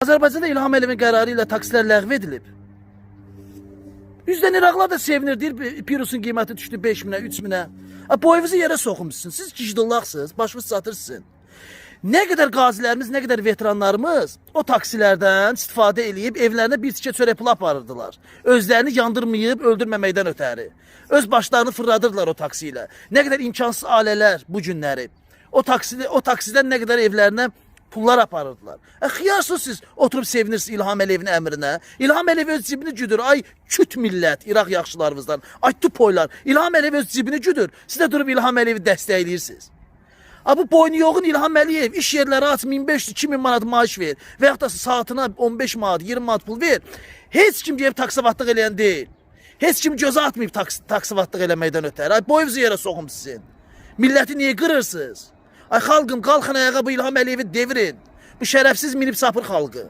Azərbaycanda İlham Əliyevin qərarı ilə taksilər ləğv edilib. Üzdən İraqlar da sevinir, deyir pirusun qiyməti düşdü 5 minə, 3 minə. Boyunuzu yerə soxumuşsun, siz gicdillaqsınız, başınız satırsın. Nə qədər qazilərimiz, nə qədər veteranlarımız o taksilərdən istifadə edib evlərinə bir tikə çörək pulu aparırdılar. Özlərini yandırmayıb, öldürməməkdən ötəri. Öz başlarını fırladırdılar o taksi ilə. Nə qədər imkansız ailələr bu günləri. O taksidən nə qədər evlərinə pullar aparırdılar. Xiyarsız siz oturub sevinirsiniz İlham Əliyevin əmrinə. İlham Əliyev öz cibini güdür. Ay küt millət, İraq yaxşılarımızdan. Ay tupoylar. İlham Əliyev öz cibini güdür. Siz də durub İlham Əliyevi dəstəkləyirsiniz. Bu boynu yoğun İlham Əliyev iş yerləri aç 1500-2000 manat maaş ver. Və yaxud da saatına 15 manat, 20 manat pul ver. Heç kim deyib taksivatlıq eləyən deyil. Heç kim gözə atmayıb taksivatlıq eləməkdən ötər. Ay boyunuzu yerə soxum sizin. Milləti niyə qırırsınız? Ay xalqım, qalxın ayağa bu İlham Əliyevi devirin. Bu şərəfsiz minib sapır xalqı.